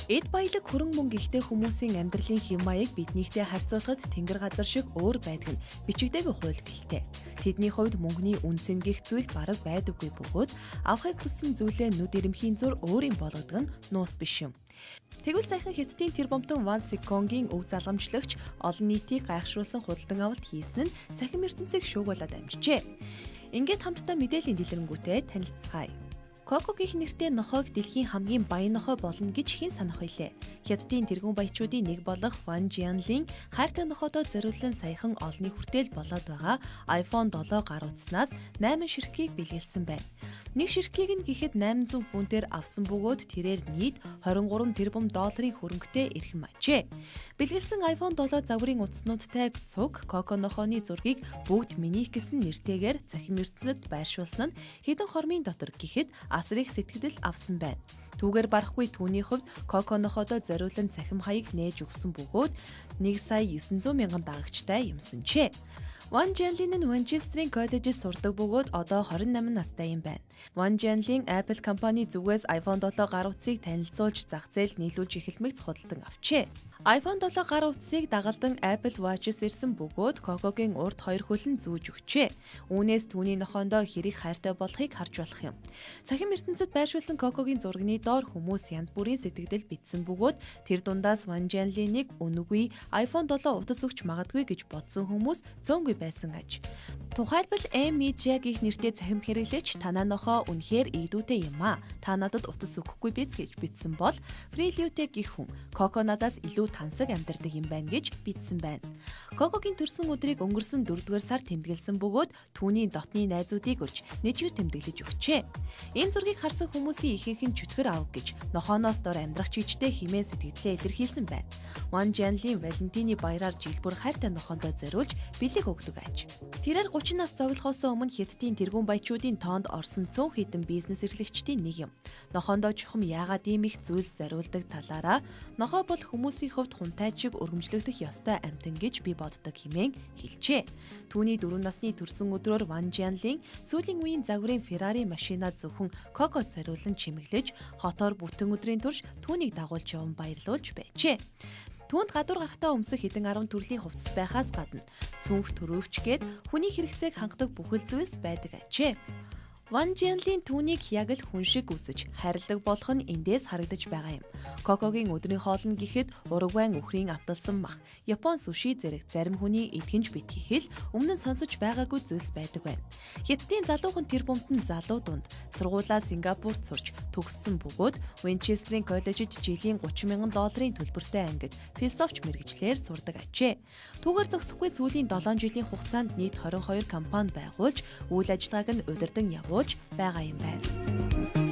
Эд баялаг хөрөн мөнгө ихтэй хүмүүсийн амьдралын хэм маяг биднийхтэй харьцуулахад тэнгэр газар шиг өөр байдаг нь бичигдээгүй хууль гэлтэй. Тэдний хувьд мөнгөний үнцэн гих зүйл бараг байдаггүй бөгөөд авахыг хүссэн зүйлээ нүд ирэмхийн зур өөрийн болгодог нь нууц биш юм. Тэгвэл саяхан Хятадын тэр бомтон Ван Сиконгийн өв залгамжлагч олон нийтийг гайхшруулсан худалдан авалт хийсэн нь цахим ертөнцийг шуугуулад амжжээ. Ингээд хамтдаа мэдээллийн дэлгэрэнгүүтэй танилцгаая. Коко гэх нэртэй нохойг дэлхийн хамгийн баян нохой болно гэж хэн санах вүлээ? Хятадын тэргүүн баячуудын нэг болох Ван Жианлин хайртай нохойдоо зориулсан саяхан олонний хүртэл болоод байгаа iPhone 7 гар утаснаас 8 ширхгийг бэлгэлсэн байна. Нэг ширхгийг нь гэхэд 800 фунтээр авсан бөгөөд тэрээр нийт 23 тэрбум долларын хөрөнгөтэй эрхэм ажээ. Бэлгэлсэн iPhone 7 загварын утаснуудтай цуг Коко нохойны зургийг бүгд минийх гэсэн нэртэйгээр цахим ертөнцид байршуулсан нь хэдэн хормын дотор гэхэд асар их сэтгэл авсан байна. Түүгээр барахгүй түүний хувьд Коко нохойдоо зориулан цахим хаяг нээж өгсөн бөгөөд 1,900,000 дагагчтай юмсанчээ. Ван Жианлин нь Манчестерийн коллежид сурдаг бөгөөд одоо 28 настай юм байна. Ван Жианлин Apple компани зүгээс iPhone 7 гар утсыг танилцуулж зах зээлд нийлүүлж эхэлмэгц худалдан авчээ. iPhone 7 гар утсыг дагалдан Apple Watch-с ирсэн бөгөөд Coco-гийн урд хоёр хөлн зүүж өгчээ. Үүнээс түүний нохоондоо хэрэг хайртай болохыг харж болох юм. Цахим ертөнцид байршуулсан Coco-гийн зургийн доор хүмүүс янз бүрийн сэтгэгдэл бичсэн бөгөөд тэр дундаас Ван Жианлинийг үнэгүй iPhone 7 утас өгч магадгүй гэж бодсон хүмүүс цөөнгүй байсан аж. Тухайлбал M-Media гэх нэртэй цахим хэрэглэгч танаа нохоо үнэхээр ийдүүтэй юм а. Та надад утас өгөхгүй биз гэж бичсэн бол Freelute гэх хүн Coco надаас илүү тансаг амьдардаг юм байна гэж бичсэн байна. Coco-гийн төрсөн өдрийг өнгөрсөн 4-р сар тэмдэглэсэн бөгөөд түүний дотны найзуудыг өрж нэжгэр тэмдэглэж өгчээ. Энэ зургийг харсан хүмүүсийн ихэнх нь чөтгөр авах гэж нохооноос дор амьдрах чигчтэй хэмээн сэтгэлдээ илэрхийлсэн байна. Ван Жианлин Валентины баяраар жил бүр хайртай нохоондоо зориулж бэлэг өгдөг аж. Тэрээр 30 нас цуглахоос өмнө Хятадын тэргүүн баячуудын тоонд орсон 100 хэдэн бизнес эрхлэгчдийн нэг юм. Нохоондоо чухам яагаад ийм их зүйлс зориулдаг талаараа нохоо бол хүмүүсийн хувьд хунтай чиг өргөмжлөгдөх ёстой амьтан гэж би боддог хэмээн хэлжээ. Түүний 4 насны төрсөн өдрөөр Ван Жианлин сүүлийн үеийн загварын Ferrari машинаа зөвхөн Coco зориулан чимэглэж хотоор бүтэн өдрийн турш түүнийг дагуулж яван баярлуулж байжээ. Түүнд гадуур гарахтаа өмсөх хэдэн 10 төрлийн хувцас байхаас гадна цүнх төрөвч гээд хүний хэрэгцээг хангадаг бүхэл зүйлс байдаг ажээ. Ван Жианлин түүнийг яг л хүн шиг үзэж хайрладаг болох нь эндээс харагдаж байгаа юм. Coco-гийн өдрийн хоол нь гэхэд Уругвайн өхрийн авталсан мах, Япон суши зэрэг зарим хүний эдгэнж битгийхэл өмнө нь сонсож байгаагүй зүйлс байдаг байна. Хятадын залуухан тэр бомтон залуу дунд сургуулаа Сингапурт сурч төгссөн бөгөөд Манчестерийн коллежид жилийн 30,000 долларын төлбөртэй ангид философч мэргэжлэр сурдаг ажээ. Түүгээр зогсохгүй сүүлийн 7 жилийн хугацаанд нийт 22 компани байгуулж үйл ажиллагааг нь удирдан явуулж байгаа юм байна.